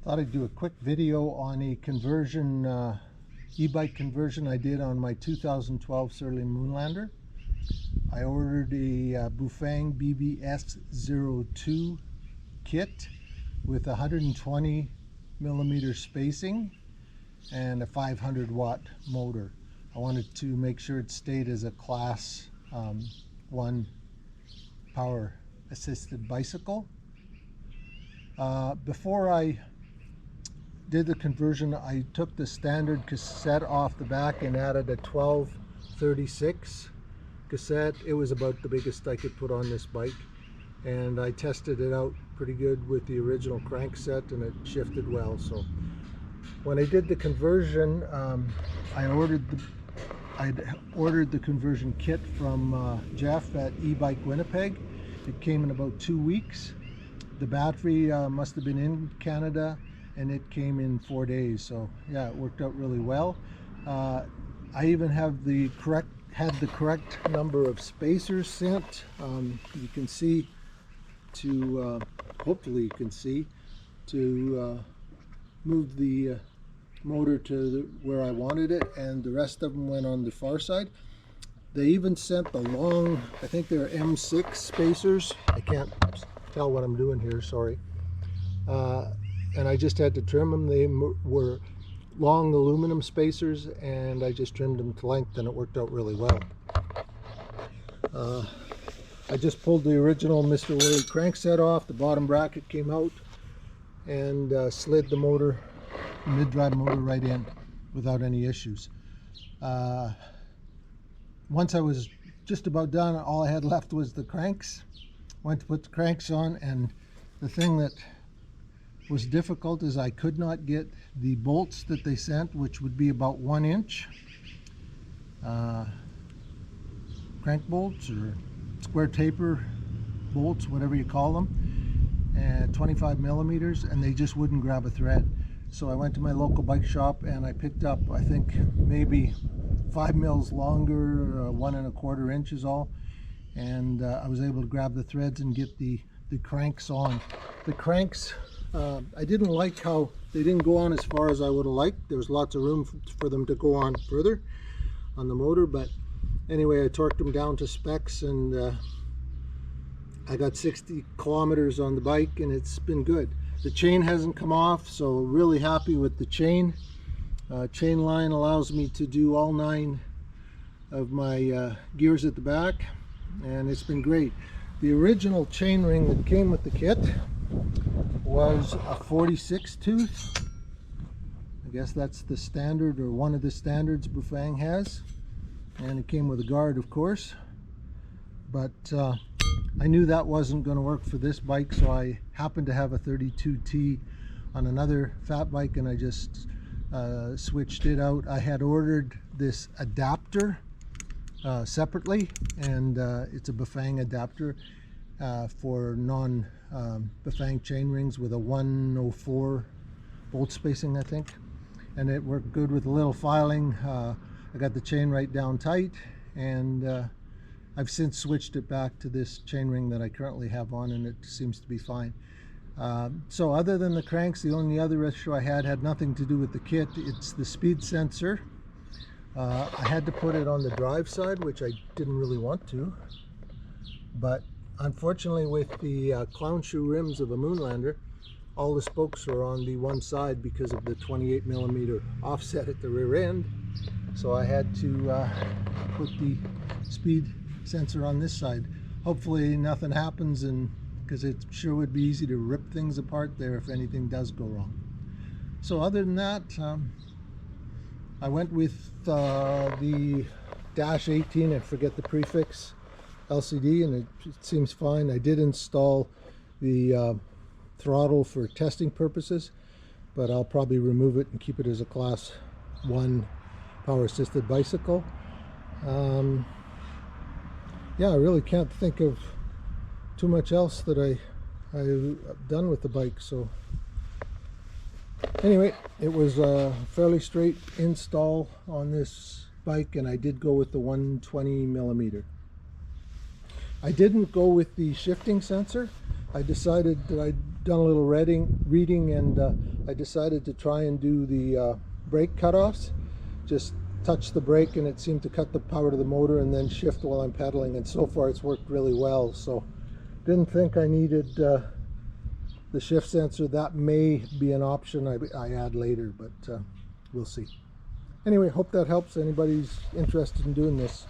Thought I'd do a quick video on a conversion, e-bike conversion I did on my 2012 Surly Moonlander. I ordered a Bufang BBS02 kit with 120 millimeter spacing and a 500 watt motor. I wanted to make sure it stayed as a class 1 power assisted bicycle. Before I did the conversion, I took the standard cassette off the back and added a 1236 cassette. It was about the biggest I could put on this bike, and I tested it out pretty good with the original crankset, and it shifted well. So when I did the conversion, I'd ordered the conversion kit from Jeff at Ebike Winnipeg. It came in about 2 weeks. The battery must have been in Canada, and it came in 4 days. So yeah, it worked out really well. I even have the correct number of spacers sent. You can see to hopefully you can see to move the motor to where I wanted it, and the rest of them went on the far side. They even sent the long, I think they're M6 spacers. I can't tell what I'm doing here, sorry. And I just had to trim them. They were long aluminum spacers, and I just trimmed them to length, and it worked out really well. I just pulled the original Mr. Willie crankset off. The bottom bracket came out, and slid the motor, mid-drive motor, right in without any issues. Once I was just about done, all I had left was the cranks. Went to put the cranks on, and the thing that was difficult is I could not get the bolts that they sent, which would be about 1 inch crank bolts or square taper bolts, whatever you call them, and 25 millimeters, and they just wouldn't grab a thread. So I went to my local bike shop and I picked up, I think maybe 5 mils longer, 1 1/4 inches all, and I was able to grab the threads and get the cranks on. The cranks, I didn't like how they didn't go on as far as I would have liked. There was lots of room for them to go on further on the motor, but anyway, I torqued them down to specs, and I got 60 kilometers on the bike, and it's been good. The chain hasn't come off, so really happy with the chain. Chain line allows me to do all 9 of my gears at the back, and it's been great. The original chain ring that came with the kit was a 46 tooth. I guess that's the standard, or one of the standards Bufang has, and it came with a guard, of course, but I knew that wasn't going to work for this bike, so I happened to have a 32T on another fat bike, and I just switched it out. I had ordered this adapter separately, and it's a Bufang adapter for non-Bufang chain rings with a 104 bolt spacing, I think, and it worked good with a little filing. I got the chain right down tight, and I've since switched it back to this chain ring that I currently have on, and it seems to be fine. So other than the cranks, the only other issue I had nothing to do with the kit. It's the speed sensor. I had to put it on the drive side, which I didn't really want to, but unfortunately with the clown shoe rims of a Moonlander, all the spokes are on the one side because of the 28 millimeter offset at the rear end. So I had to put the speed sensor on this side. Hopefully nothing happens, and because it sure would be easy to rip things apart there if anything does go wrong. So other than that, I went with the Dash 18, I forget the prefix, LCD, and it seems fine. I did install the throttle for testing purposes, but I'll probably remove it and keep it as a class 1 power assisted bicycle. Yeah, I really can't think of too much else that I've done with the bike. So anyway, it was a fairly straight install on this bike, and I did go with the 120 millimeter. I didn't go with the shifting sensor. I decided that I'd done a little reading, and I decided to try and do the brake cutoffs. Just touch the brake and it seemed to cut the power to the motor and then shift while I'm pedaling, and so far it's worked really well. So didn't think I needed the shift sensor. That may be an option I add later, but we'll see. Anyway, hope that helps anybody's interested in doing this.